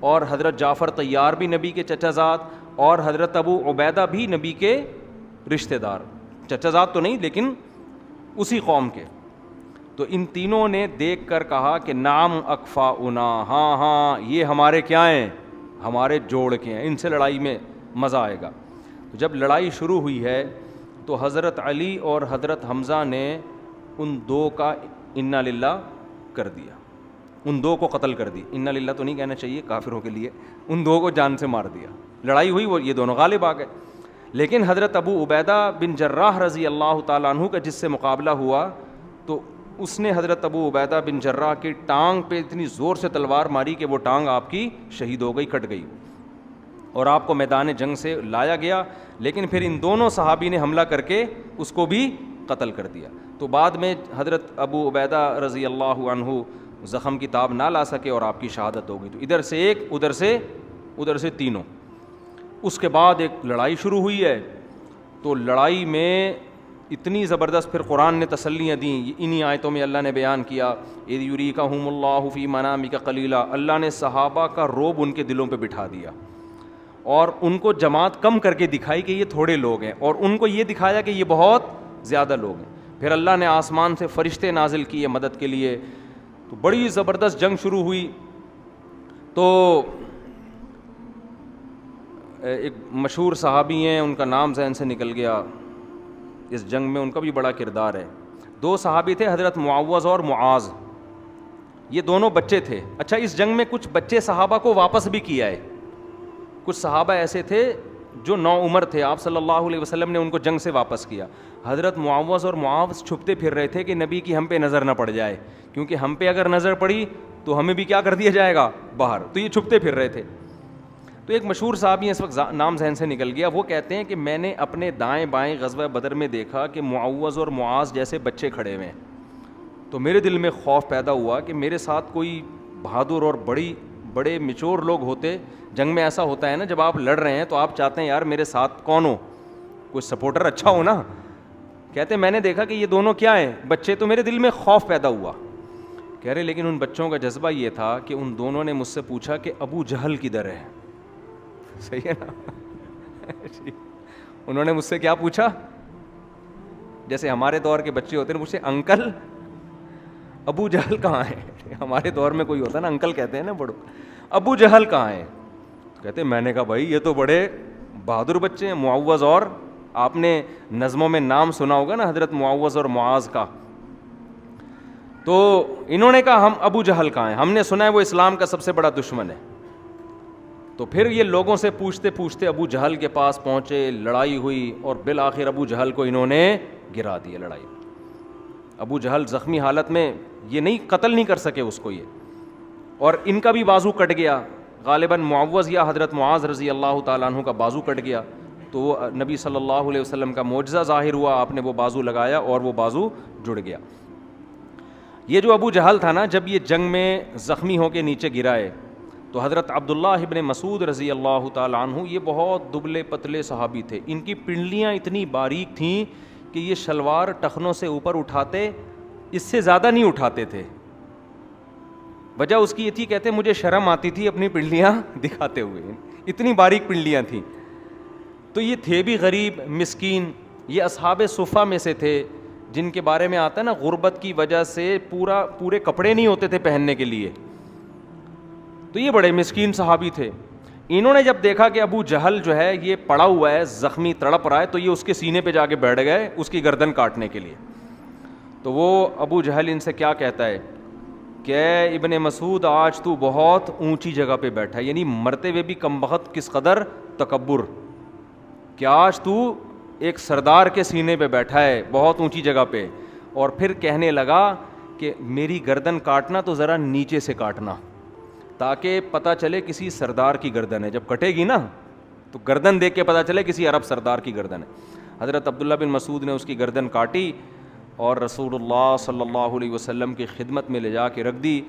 اور حضرت جعفر طیار بھی نبی کے چچا زاد, اور حضرت ابو عبیدہ بھی نبی کے رشتہ دار, چچا زاد تو نہیں لیکن اسی قوم کے. تو ان تینوں نے دیکھ کر کہا کہ نام اکفاؤنا, ہاں ہاں یہ ہمارے کیا ہیں, ہمارے جوڑ کے ہیں, ان سے لڑائی میں مزہ آئے گا. تو جب لڑائی شروع ہوئی ہے تو حضرت علی اور حضرت حمزہ نے ان 2 کا انا للہ کر دیا, ان 2 کو قتل کر دی. انا للہ تو نہیں کہنا چاہیے کافروں کے لیے, ان 2 کو جان سے مار دیا. لڑائی ہوئی, وہ یہ دونوں غالب آ گئے. لیکن حضرت ابو عبیدہ بن جراح رضی اللہ تعالیٰ عنہ کا جس سے مقابلہ ہوا تو اس نے حضرت ابو عبیدہ بن جراح کی ٹانگ پہ اتنی زور سے تلوار ماری کہ وہ ٹانگ آپ کی شہید ہو گئی, کٹ گئی, اور آپ کو میدان جنگ سے لایا گیا. لیکن پھر ان دونوں صحابی نے حملہ کر کے اس کو بھی قتل کر دیا. تو بعد میں حضرت ابو عبیدہ رضی اللہ عنہ زخم کی تاب نہ لا سکے اور آپ کی شہادت ہو گئی. تو ادھر سے ایک, ادھر سے تینوں. اس کے بعد ایک لڑائی شروع ہوئی ہے. تو لڑائی میں اتنی زبردست پھر قرآن نے تسلیاں دیں, انہی آیتوں میں اللہ نے بیان کیا, اذ یریکہم اللہ فی منامک قلیلا, اللہ نے صحابہ کا رعب ان کے دلوں پہ بٹھا دیا اور ان کو جماعت کم کر کے دکھائی کہ یہ تھوڑے لوگ ہیں, اور ان کو یہ دکھایا کہ یہ بہت زیادہ لوگ ہیں. پھر اللہ نے آسمان سے فرشتے نازل کیے مدد کے لیے. تو بڑی زبردست جنگ شروع ہوئی. تو ایک مشہور صحابی ہیں, ان کا نام ذہن سے نکل گیا, اس جنگ میں ان کا بھی بڑا کردار ہے. 2 صحابی تھے, حضرت معوذ اور معاذ, یہ دونوں بچے تھے. اچھا, اس جنگ میں کچھ بچے صحابہ کو واپس بھی کیا ہے. کچھ صحابہ ایسے تھے جو نوعمر تھے, آپ صلی اللہ علیہ وسلم نے ان کو جنگ سے واپس کیا. حضرت معوذ اور معاذ چھپتے پھر رہے تھے کہ نبی کی ہم پہ نظر نہ پڑ جائے, کیونکہ ہم پہ اگر نظر پڑی تو ہمیں بھی کیا کر دیا جائے گا باہر. تو یہ چھپتے پھر رہے تھے. تو ایک مشہور صحابی اس وقت نام ذہن سے نکل گیا, وہ کہتے ہیں کہ میں نے اپنے دائیں بائیں غزوہ بدر میں دیکھا کہ معوذ اور معاذ جیسے بچے کھڑے ہوئے ہیں. تو میرے دل میں خوف پیدا ہوا کہ میرے ساتھ کوئی بہادر اور بڑے میچور لوگ ہوتے. جنگ میں ایسا ہوتا ہے نا, جب آپ لڑ رہے ہیں تو آپ چاہتے ہیں یار میرے ساتھ کون ہو, کوئی سپورٹر اچھا ہو نا. کہتے ہیں میں نے دیکھا کہ یہ دونوں کیا ہیں, بچے. تو میرے دل میں خوف پیدا ہوا. کہہ رہے لیکن ان بچوں کا جذبہ یہ تھا کہ ان دونوں نے مجھ سے پوچھا کہ ابو جہل کدھر ہے. صحیح ہے نا. انہوں نے مجھ سے کیا پوچھا, جیسے ہمارے دور کے بچے ہوتے ہیں مجھ سے انکل ابو جہل کہاں ہے. ہمارے دور میں کوئی ہوتا ہے نا انکل کہتے ہیں نا بڑوں, ابو جہل کہاں ہے. کہتے ہیں میں نے کہا بھائی یہ تو بڑے بہادر بچے ہیں, معوذ, اور آپ نے نظموں میں نام سنا ہوگا نا حضرت معوذ اور معاذ کا. تو انہوں نے کہا ہم ابو جہل کہاں ہیں, ہم نے سنا ہے وہ اسلام کا سب سے بڑا دشمن ہے. تو پھر یہ لوگوں سے پوچھتے پوچھتے ابو جہل کے پاس پہنچے, لڑائی ہوئی اور بالآخر ابو جہل کو انہوں نے گرا دیا لڑائی. ابو جہل زخمی حالت میں, یہ نہیں قتل نہیں کر سکے اس کو یہ, اور ان کا بھی بازو کٹ گیا. غالباً معوذ یا حضرت معاذ رضی اللہ تعالیٰ عنہ کا بازو کٹ گیا. تو وہ نبی صلی اللہ علیہ وسلم کا معجزہ ظاہر ہوا, آپ نے وہ بازو لگایا اور وہ بازو جڑ گیا. یہ جو ابو جہل تھا نا, جب یہ جنگ میں زخمی ہو کے نیچے گرائے تو حضرت عبداللہ ابن مسعود رضی اللہ تعالیٰ عنہ, یہ بہت دبلے پتلے صحابی تھے. ان کی پنڈلیاں اتنی باریک تھیں کہ یہ شلوار ٹخنوں سے اوپر اٹھاتے, اس سے زیادہ نہیں اٹھاتے تھے. وجہ اس کی یہ تھی, کہتے مجھے شرم آتی تھی اپنی پنڈلیاں دکھاتے ہوئے, اتنی باریک پنڈلیاں تھیں. تو یہ تھے بھی غریب مسکین. یہ اصحاب صفہ میں سے تھے جن کے بارے میں آتا ہے نا غربت کی وجہ سے پورے کپڑے نہیں ہوتے تھے پہننے کے لیے. تو یہ بڑے مسکین صحابی تھے. انہوں نے جب دیکھا کہ ابو جہل جو ہے یہ پڑا ہوا ہے, زخمی تڑپ رہا ہے, تو یہ اس کے سینے پہ جا کے بیٹھ گئے اس کی گردن کاٹنے کے لیے. تو وہ ابو جہل ان سے کیا کہتا ہے کہ اے ابن مسعود آج تو بہت اونچی جگہ پہ بیٹھا ہے, یعنی مرتے ہوئے بھی کم بخت کس قدر تکبر, کہ آج تو ایک سردار کے سینے پہ بیٹھا ہے بہت اونچی جگہ پہ. اور پھر کہنے لگا کہ میری گردن کاٹنا تو ذرا نیچے سے کاٹنا, تاکہ پتہ چلے کسی سردار کی گردن ہے, جب کٹے گی نا تو گردن دیکھ کے پتہ چلے کسی عرب سردار کی گردن ہے. حضرت عبداللہ بن مسعود نے اس کی گردن کاٹی اور رسول اللہ صلی اللہ علیہ وسلم کی خدمت میں لے جا کے رکھ دی.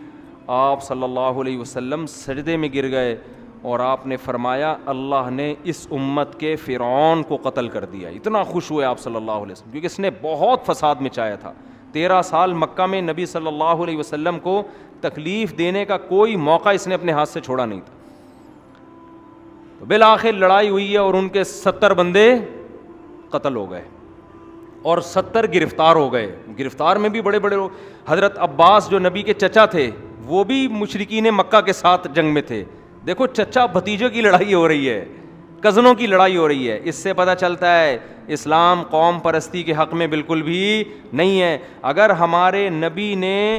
آپ صلی اللہ علیہ وسلم سجدے میں گر گئے اور آپ نے فرمایا اللہ نے اس امت کے فرعون کو قتل کر دیا. اتنا خوش ہوئے آپ صلی اللہ علیہ وسلم, کیونکہ اس نے بہت فساد مچایا تھا. 13 سال مکہ میں نبی صلی اللہ علیہ وسلم کو تکلیف دینے کا کوئی موقع اس نے اپنے ہاتھ سے چھوڑا نہیں تھا. تو بالآخر لڑائی ہوئی ہے اور ان کے 70 بندے قتل ہو گئے اور 70 گرفتار ہو گئے. گرفتار میں بھی بڑے بڑے لوگ. حضرت عباس جو نبی کے چچا تھے وہ بھی مشرکین مکہ کے ساتھ جنگ میں تھے. دیکھو چچا بھتیجوں کی لڑائی ہو رہی ہے, کزنوں کی لڑائی ہو رہی ہے. اس سے پتہ چلتا ہے اسلام قوم پرستی کے حق میں بالکل بھی نہیں ہے. اگر ہمارے نبی نے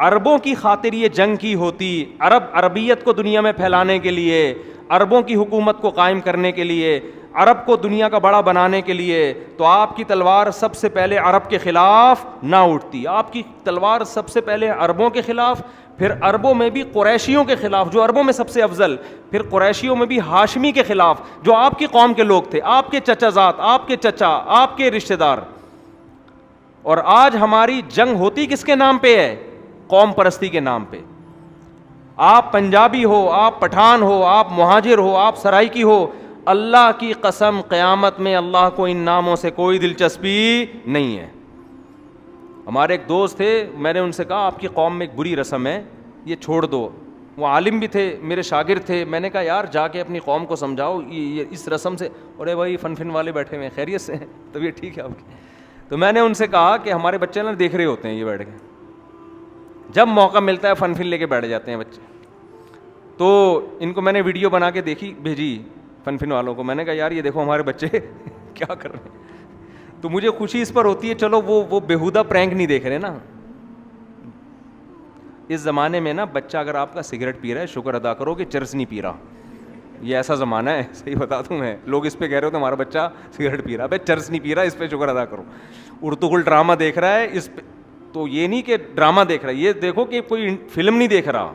عربوں کی خاطر یہ جنگ کی ہوتی, عربیت کو دنیا میں پھیلانے کے لیے, عربوں کی حکومت کو قائم کرنے کے لیے, عرب کو دنیا کا بڑا بنانے کے لیے, تو آپ کی تلوار سب سے پہلے عرب کے خلاف نہ اٹھتی. آپ کی تلوار سب سے پہلے عربوں کے خلاف, پھر عربوں میں بھی قریشیوں کے خلاف جو عربوں میں سب سے افضل, پھر قریشیوں میں بھی ہاشمی کے خلاف جو آپ کی قوم کے لوگ تھے, آپ کے چچا زاد, آپ کے چچا, آپ کے رشتہ دار. اور آج ہماری جنگ ہوتی کس کے نام پہ ہے؟ قوم پرستی کے نام پہ. آپ پنجابی ہو, آپ پٹھان ہو, آپ مہاجر ہو, آپ سرائکی ہو, اللہ کی قسم قیامت میں اللہ کو ان ناموں سے کوئی دلچسپی نہیں ہے. ہمارے ایک دوست تھے, میں نے ان سے کہا آپ کی قوم میں ایک بری رسم ہے, یہ چھوڑ دو. وہ عالم بھی تھے, میرے شاگرد تھے. میں نے کہا یار جا کے اپنی قوم کو سمجھاؤ یہ اس رسم سے. ارے بھائی فن والے بیٹھے ہوئے ہیں, خیریت سے ہیں, طبیعت ٹھیک ہے آپ کی؟ تو میں نے ان سے کہا کہ ہمارے بچے نا دیکھ رہے ہوتے ہیں یہ بیٹھ کے, جب موقع ملتا ہے فن لے کے بیٹھ جاتے ہیں بچے. تو ان کو میں نے ویڈیو بنا کے بھیجی فن والوں کو. میں نے کہا یار یہ دیکھو ہمارے بچے کیا کر رہے ہیں. تو مجھے خوشی اس پر ہوتی ہے, چلو وہ بیہودہ پرینک نہیں دیکھ رہے نا. اس زمانے میں نا بچہ اگر آپ کا سگریٹ پی رہا ہے شکر ادا کرو کہ چرس نہیں پی رہا. یہ ایسا زمانہ ہے, صحیح بتا دوں میں. لوگ اس پہ کہہ رہے ہوتے ہمارا بچہ سگریٹ پی رہا ہے, بھائی چرس نہیں پی رہا, اس پہ شکر ادا کرو. ارطغرل ڈرامہ دیکھ رہا ہے اس پہ, تو یہ نہیں کہ ڈرامہ دیکھ رہا ہے, یہ دیکھو کہ کوئی فلم نہیں دیکھ رہا.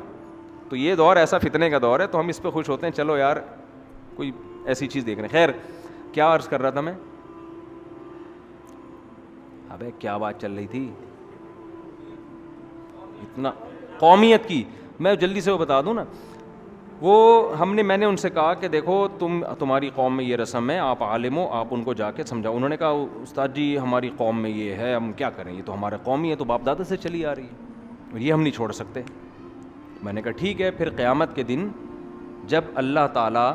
تو یہ دور ایسا فتنے کا دور ہے, تو ہم اس پہ خوش ہوتے ہیں, چلو یار کوئی ایسی چیز دیکھ رہے ہیں. خیر, کیا عرض کر رہا تھا میں؟ ابے کیا بات چل رہی تھی اتنا قومیت کی. میں جلدی سے وہ بتا دوں نا. میں نے ان سے کہا کہ دیکھو تمہاری قوم میں یہ رسم ہے, آپ عالم ہو, آپ ان کو جا کے سمجھاؤ. انہوں نے کہا استاد جی ہماری قوم میں یہ ہے, ہم کیا کریں, یہ تو ہمارے قومی ہے, تو باپ دادا سے چلی آ رہی ہے, اور یہ ہم نہیں چھوڑ سکتے. میں نے کہا ٹھیک ہے, پھر قیامت کے دن جب اللہ تعالیٰ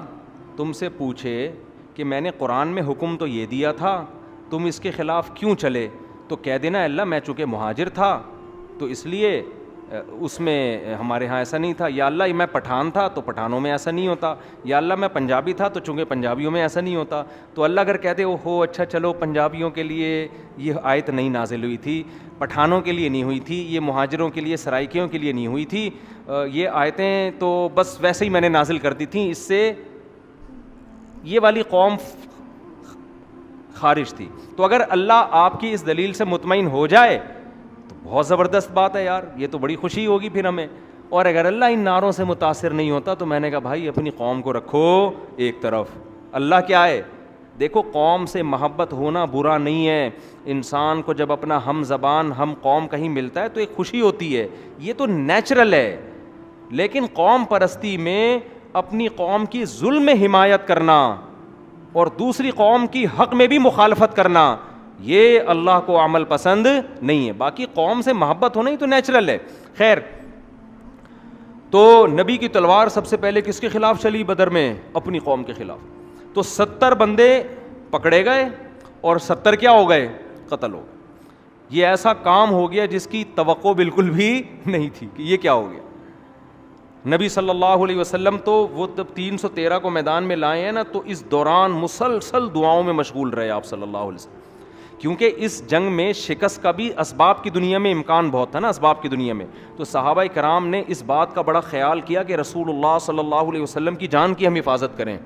تم سے پوچھے کہ میں نے قرآن میں حکم تو یہ دیا تھا, تم اس کے خلاف کیوں چلے, تو کہہ دینا اللہ میں چونکہ مہاجر تھا تو اس لیے اس میں ہمارے ہاں ایسا نہیں تھا, یا اللہ میں پٹھان تھا تو پٹھانوں میں ایسا نہیں ہوتا, یا اللہ میں پنجابی تھا تو چونکہ پنجابیوں میں ایسا نہیں ہوتا. تو اللہ اگر کہتے ہو اچھا چلو پنجابیوں کے لیے یہ آیت نہیں نازل ہوئی تھی, پٹھانوں کے لیے نہیں ہوئی تھی, یہ مہاجروں کے لیے سرائکیوں کے لیے نہیں ہوئی تھی, یہ آیتیں تو بس ویسے ہی میں نے نازل کر دی تھیں, اس سے یہ والی قوم خارج تھی. تو اگر اللہ آپ کی اس دلیل سے مطمئن ہو جائے تو بہت زبردست بات ہے یار, یہ تو بڑی خوشی ہوگی پھر ہمیں. اور اگر اللہ ان نعروں سے متاثر نہیں ہوتا تو میں نے کہا بھائی اپنی قوم کو رکھو ایک طرف. اللہ کیا ہے, دیکھو قوم سے محبت ہونا برا نہیں ہے. انسان کو جب اپنا ہم زبان ہم قوم کہیں ملتا ہے تو ایک خوشی ہوتی ہے, یہ تو نیچرل ہے. لیکن قوم پرستی میں اپنی قوم کی ظلم میں حمایت کرنا اور دوسری قوم کی حق میں بھی مخالفت کرنا, یہ اللہ کو عمل پسند نہیں ہے. باقی قوم سے محبت ہونا ہی تو نیچرل ہے. خیر, تو نبی کی تلوار سب سے پہلے کس کے خلاف چلی بدر میں؟ اپنی قوم کے خلاف. تو 70 بندے پکڑے گئے اور 70 کیا ہو گئے؟ قتل ہو گئے. یہ ایسا کام ہو گیا جس کی توقع بالکل بھی نہیں تھی کہ یہ کیا ہو گیا. نبی صلی اللہ علیہ وسلم تو وہ جب 313 کو میدان میں لائے ہیں نا, تو اس دوران مسلسل دعاؤں میں مشغول رہے آپ صلی اللہ علیہ وسلم, کیونکہ اس جنگ میں شکست کا بھی اسباب کی دنیا میں امکان بہت تھا نا، اسباب کی دنیا میں. تو صحابہ کرام نے اس بات کا بڑا خیال کیا کہ رسول اللہ صلی اللہ علیہ وسلم کی جان کی ہم حفاظت کریں،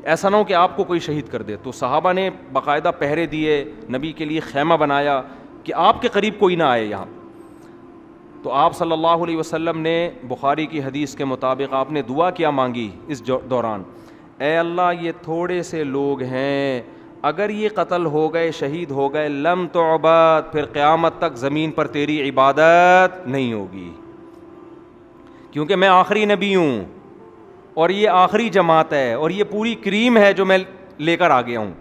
ایسا نہ ہو کہ آپ کو کوئی شہید کر دے. تو صحابہ نے باقاعدہ پہرے دیے، نبی کے لیے خیمہ بنایا کہ آپ کے قریب کوئی نہ آئے یہاں. تو آپ صلی اللہ علیہ وسلم نے بخاری کی حدیث کے مطابق آپ نے دعا کیا مانگی اس دوران، اے اللہ یہ تھوڑے سے لوگ ہیں، اگر یہ قتل ہو گئے، شہید ہو گئے، لم تعبد، پھر قیامت تک زمین پر تیری عبادت نہیں ہوگی، کیونکہ میں آخری نبی ہوں اور یہ آخری جماعت ہے اور یہ پوری کریم ہے جو میں لے کر آ گیا ہوں.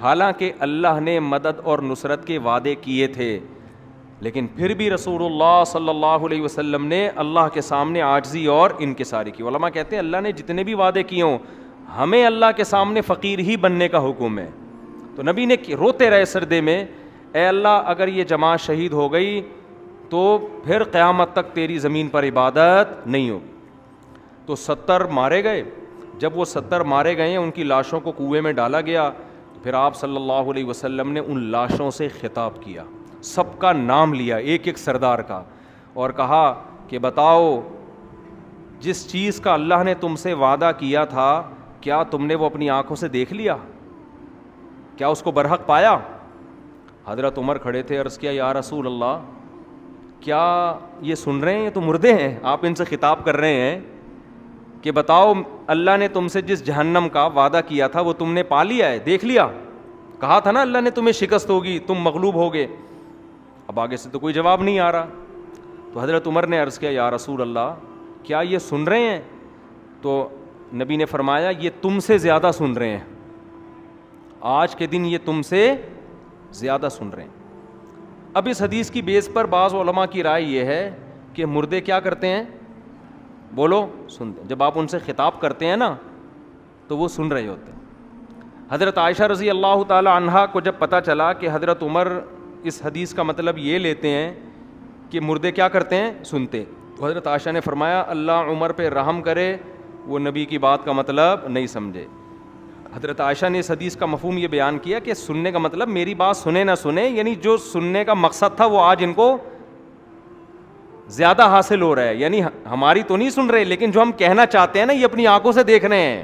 حالانکہ اللہ نے مدد اور نصرت کے وعدے کیے تھے، لیکن پھر بھی رسول اللہ صلی اللہ علیہ وسلم نے اللہ کے سامنے عاجزی اور انکساری کی. علماء کہتے ہیں اللہ نے جتنے بھی وعدے کیے ہوں، ہمیں اللہ کے سامنے فقیر ہی بننے کا حکم ہے. تو نبی نے روتے رہے سردے میں، اے اللہ اگر یہ جماعت شہید ہو گئی تو پھر قیامت تک تیری زمین پر عبادت نہیں ہوگی. تو 70 مارے گئے. جب وہ 70 مارے گئے ان کی لاشوں کو کنویں میں ڈالا گیا. پھر آپ صلی اللہ علیہ وسلم نے ان لاشوں سے خطاب کیا، سب کا نام لیا، ایک ایک سردار کا، اور کہا کہ بتاؤ جس چیز کا اللہ نے تم سے وعدہ کیا تھا کیا تم نے وہ اپنی آنکھوں سے دیکھ لیا؟ کیا اس کو برحق پایا؟ حضرت عمر کھڑے تھے، عرض کیا یا رسول اللہ کیا یہ سن رہے ہیں؟ یہ تو مردے ہیں، آپ ان سے خطاب کر رہے ہیں کہ بتاؤ اللہ نے تم سے جس جہنم کا وعدہ کیا تھا وہ تم نے پا لیا ہے، دیکھ لیا؟ کہا تھا نا اللہ نے تمہیں شکست ہوگی، تم مغلوب ہوگے. اب آگے سے تو کوئی جواب نہیں آ رہا. تو حضرت عمر نے عرض کیا یا رسول اللہ کیا یہ سن رہے ہیں؟ تو نبی نے فرمایا یہ تم سے زیادہ سن رہے ہیں، آج کے دن یہ تم سے زیادہ سن رہے ہیں. اب اس حدیث کی بیس پر بعض علماء کی رائے یہ ہے کہ مردے کیا کرتے ہیں؟ بولو، سنتے ہیں. جب آپ ان سے خطاب کرتے ہیں نا تو وہ سن رہے ہوتے ہیں. حضرت عائشہ رضی اللہ تعالی عنہا کو جب پتہ چلا کہ حضرت عمر اس حدیث کا مطلب یہ لیتے ہیں کہ مردے کیا کرتے ہیں؟ سنتے. تو حضرت عائشہ نے فرمایا اللہ عمر پہ رحم کرے، وہ نبی کی بات کا مطلب نہیں سمجھے. حضرت عائشہ نے اس حدیث کا مفہوم یہ بیان کیا کہ سننے کا مطلب میری بات سنے نہ سنے، یعنی جو سننے کا مقصد تھا وہ آج ان کو زیادہ حاصل ہو رہا ہے. یعنی ہماری تو نہیں سن رہے لیکن جو ہم کہنا چاہتے ہیں نا یہ اپنی آنکھوں سے دیکھ رہے ہیں.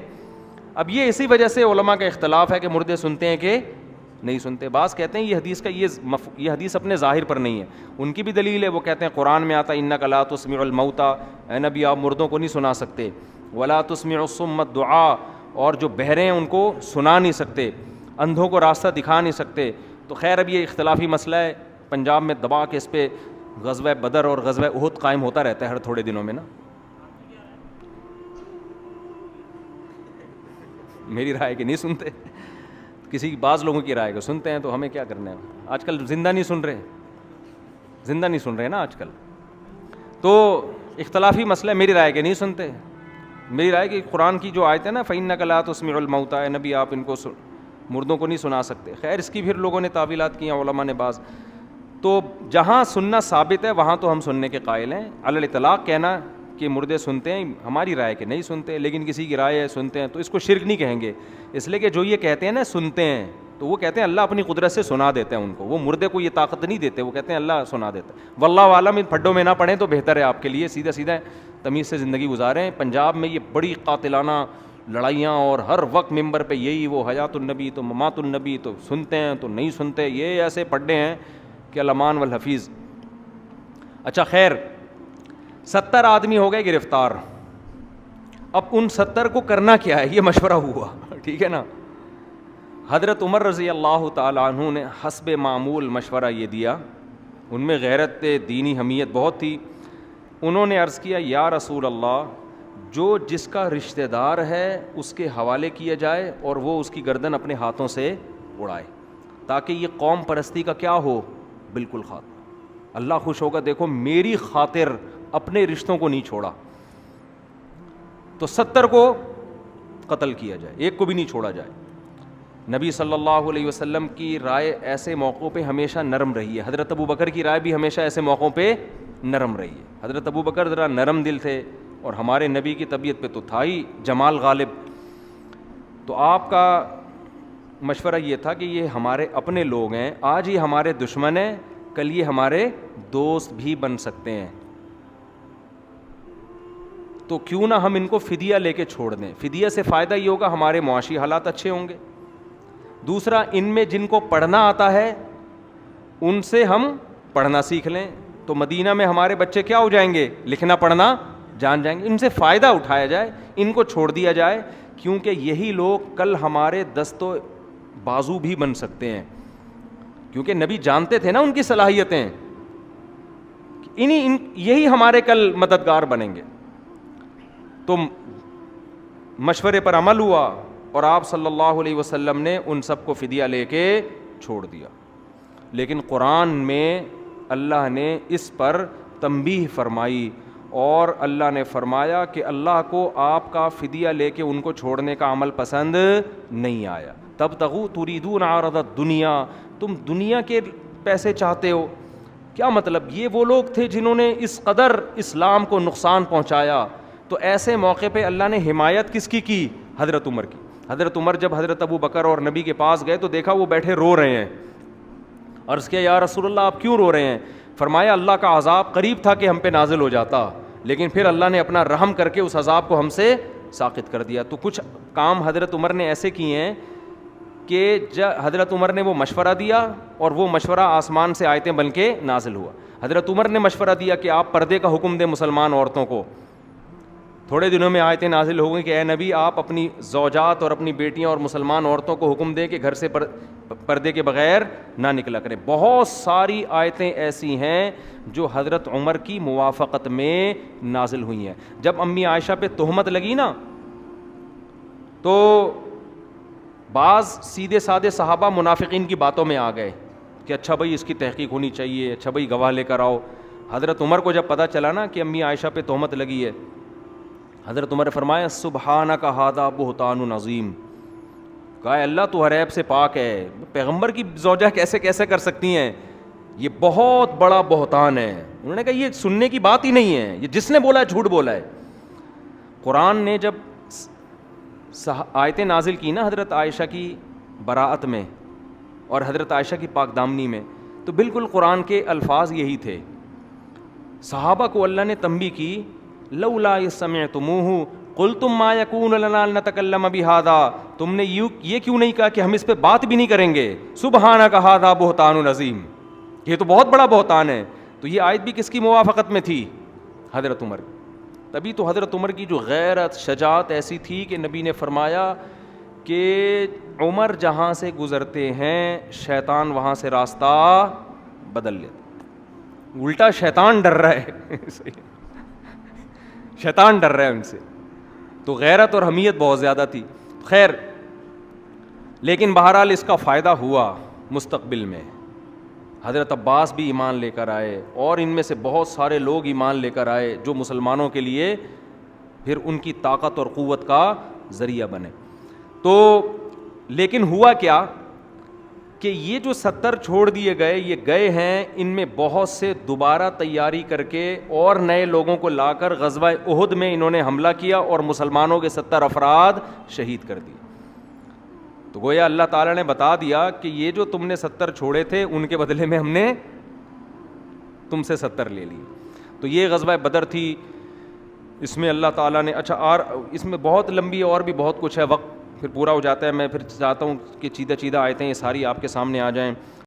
اب یہ اسی وجہ سے علماء کا اختلاف ہے کہ مردے سنتے ہیں کہ نہیں سنتے. بعض کہتے ہیں یہ حدیث کا یہ حدیث اپنے ظاہر پر نہیں ہے، ان کی بھی دلیل ہے. وہ کہتے ہیں قرآن میں آتا انک لا تسمع الموتى، اے نبی آپ مردوں کو نہیں سنا سکتے، ولا تسمع الصم الدعاء، اور جو بہرے ہیں ان کو سنا نہیں سکتے، اندھوں کو راستہ دکھا نہیں سکتے. تو خیر اب یہ اختلافی مسئلہ ہے، پنجاب میں دبا کے اس پہ غزوہ بدر اور غزوہ احد قائم ہوتا رہتا ہے ہر تھوڑے دنوں میں نا. میری رائے کہ نہیں سنتے، کسی بعض لوگوں کی رائے کو سنتے ہیں، تو ہمیں کیا کرنا ہے؟ آج کل زندہ نہیں سن رہے نا آج کل. تو اختلافی مسئلہ ہے، میری رائے کہ نہیں سنتے. میری رائے کہ قرآن کی جو آیت ہے نا فَإِنَّكَ لَا تُسْمِعُ الْمَوْتَى، اے نبی آپ ان کو مردوں کو نہیں سنا سکتے. خیر اس کی پھر لوگوں نے تعویلات کی ہیں علماء نے بعض. تو جہاں سننا ثابت ہے وہاں تو ہم سننے کے قائل ہیں. علی الاطلاق کہنا کہ مردے سنتے ہیں ہماری رائے کہ نہیں سنتے، لیکن کسی کی رائے ہے سنتے ہیں، تو اس کو شرک نہیں کہیں گے. اس لیے کہ جو یہ کہتے ہیں نا سنتے ہیں، تو وہ کہتے ہیں اللہ اپنی قدرت سے سنا دیتے ہیں ان کو، وہ مردے کو یہ طاقت نہیں دیتے، وہ کہتے ہیں اللہ سنا دیتا ہے. واللہ عالم ان پھڈوں میں نہ پڑھیں تو بہتر ہے آپ کے لیے، سیدھا سیدھا تمیز سے زندگی گزاریں. پنجاب میں یہ بڑی قاتلانہ لڑائیاں اور ہر وقت ممبر پہ یہی وہ حیات النبی تو ممات النبی، تو سنتے ہیں تو نہیں سنتے، یہ ایسے پڑھے ہیں کہ الامان والحفیظ. اچھا خیر 70 آدمی ہو گئے گرفتار. اب ان 70 کو کرنا کیا ہے یہ مشورہ ہوا، ٹھیک ہے نا. حضرت عمر رضی اللہ تعالیٰ عنہ نے حسب معمول مشورہ یہ دیا، ان میں غیرت دینی حمیت بہت تھی. انہوں نے عرض کیا یا رسول اللہ جو جس کا رشتہ دار ہے اس کے حوالے کیا جائے اور وہ اس کی گردن اپنے ہاتھوں سے اڑائے، تاکہ یہ قوم پرستی کا کیا ہو، بالکل خاتمہ. اللہ خوش ہوگا. دیکھو میری خاطر اپنے رشتوں کو نہیں چھوڑا. تو 70 کو قتل کیا جائے، ایک کو بھی نہیں چھوڑا جائے. نبی صلی اللہ علیہ وسلم کی رائے ایسے موقعوں پہ ہمیشہ نرم رہی ہے. حضرت ابو بکر کی رائے بھی ہمیشہ ایسے موقعوں پہ نرم رہی ہے. حضرت ابو بکر ذرا نرم دل تھے اور ہمارے نبی کی طبیعت پہ تو تھا ہی جمال غالب. تو آپ کا مشورہ یہ تھا کہ یہ ہمارے اپنے لوگ ہیں, آج یہ ہمارے دشمن ہیں, کل یہ ہمارے دوست بھی بن سکتے ہیں, تو کیوں نہ ہم ان کو فدیہ لے کے چھوڑ دیں. فدیہ سے فائدہ یہ ہوگا ہمارے معاشی حالات اچھے ہوں گے. دوسرا, ان میں جن کو پڑھنا آتا ہے ان سے ہم پڑھنا سیکھ لیں, تو مدینہ میں ہمارے بچے کیا ہو جائیں گے, لکھنا پڑھنا جان جائیں گے. ان سے فائدہ اٹھایا جائے, ان کو چھوڑ دیا جائے, کیونکہ یہی لوگ کل ہمارے دست و بازو بھی بن سکتے ہیں, کیونکہ نبی جانتے تھے نا ان کی صلاحیتیں, یہی ہمارے کل مددگار بنیں گے. تو مشورے پر عمل ہوا اور آپ صلی اللہ علیہ وسلم نے ان سب کو فدیہ لے کے چھوڑ دیا. لیکن قرآن میں اللہ نے اس پر تنبیہ فرمائی اور اللہ نے فرمایا کہ اللہ کو آپ کا فدیہ لے کے ان کو چھوڑنے کا عمل پسند نہیں آیا. تبتغوا تریدون عرض الدنیا, تم دنیا کے پیسے چاہتے ہو. کیا مطلب, یہ وہ لوگ تھے جنہوں نے اس قدر اسلام کو نقصان پہنچایا, تو ایسے موقع پہ اللہ نے حمایت کس کی حضرت عمر کی. حضرت عمر جب حضرت ابو بکر اور نبی کے پاس گئے تو دیکھا وہ بیٹھے رو رہے ہیں. عرض کیا یا رسول اللہ آپ کیوں رو رہے ہیں؟ فرمایا اللہ کا عذاب قریب تھا کہ ہم پہ نازل ہو جاتا, لیکن پھر اللہ نے اپنا رحم کر کے اس عذاب کو ہم سے ساقط کر دیا. تو کچھ کام حضرت عمر نے ایسے کیے ہیں کہ حضرت عمر نے وہ مشورہ دیا اور وہ مشورہ آسمان سے آیتیں بن کے نازل ہوا. حضرت عمر نے مشورہ دیا کہ آپ پردے کا حکم دیں مسلمان عورتوں کو. تھوڑے دنوں میں آیتیں نازل ہو گئیں کہ اے نبی آپ اپنی زوجات اور اپنی بیٹیاں اور مسلمان عورتوں کو حکم دیں کہ گھر سے پردے کے بغیر نہ نکلا کریں. بہت ساری آیتیں ایسی ہیں جو حضرت عمر کی موافقت میں نازل ہوئی ہیں. جب امی عائشہ پہ تہمت لگی نا, تو بعض سیدھے سادے صحابہ منافقین کی باتوں میں آ گئے کہ اچھا بھائی اس کی تحقیق ہونی چاہیے, اچھا بھائی گواہ لے کر آؤ. حضرت عمر کو جب پتہ چلا نا کہ امی عائشہ پہ تہمت لگی ہے, حضرت عمر نے فرمایا سبحانک ھذا بہتان عظیم, کہا اللہ تو ہر عیب سے پاک ہے, پیغمبر کی زوجہ کیسے کر سکتی ہیں, یہ بہت بڑا بہتان ہے. انہوں نے کہا یہ سننے کی بات ہی نہیں ہے, یہ جس نے بولا ہے جھوٹ بولا ہے. قرآن نے جب آیتیں نازل کی نا حضرت عائشہ کی براءت میں اور حضرت عائشہ کی پاک دامنی میں, تو بالکل قرآن کے الفاظ یہی تھے. صحابہ کو اللہ نے تنبیہ کی لولا سمعتموہ قلتم ما یکون لنا ان نتکلم بہذا, تم نے یہ کیوں نہیں کہا کہ ہم اس پہ بات بھی نہیں کریں گے. سبحانک ھذا بہتان عظیم, یہ تو بہت بڑا بہتان ہے. تو یہ آیت بھی کس کی موافقت میں تھی؟ حضرت عمر. تبھی تو حضرت عمر کی جو غیرت شجاعت ایسی تھی کہ نبی نے فرمایا کہ عمر جہاں سے گزرتے ہیں شیطان وہاں سے راستہ بدل لیتا. الٹا شیطان ڈر رہا ہے شیطان ڈر رہا ہے ان سے. تو غیرت اور حمیت بہت زیادہ تھی. خیر, لیکن بہرحال اس کا فائدہ ہوا مستقبل میں. حضرت عباس بھی ایمان لے کر آئے اور ان میں سے بہت سارے لوگ ایمان لے کر آئے جو مسلمانوں کے لیے پھر ان کی طاقت اور قوت کا ذریعہ بنے. تو لیکن ہوا کیا کہ یہ جو 70 چھوڑ دیے گئے, یہ گئے ہیں, ان میں بہت سے دوبارہ تیاری کر کے اور نئے لوگوں کو لا کر غزوہ احد میں انہوں نے حملہ کیا اور مسلمانوں کے 70 افراد شہید کر دیے. تو گویا اللہ تعالیٰ نے بتا دیا کہ یہ جو تم نے 70 چھوڑے تھے ان کے بدلے میں ہم نے تم سے 70 لے لیے. تو یہ غزوہ بدر تھی. اس میں اللہ تعالیٰ نے اور اس میں بہت لمبی اور بھی بہت کچھ ہے, وقت پھر پورا ہو جاتا ہے. میں پھر چاہتا ہوں کہ چیدہ آیتیں یہ ساری آپ کے سامنے آ جائیں.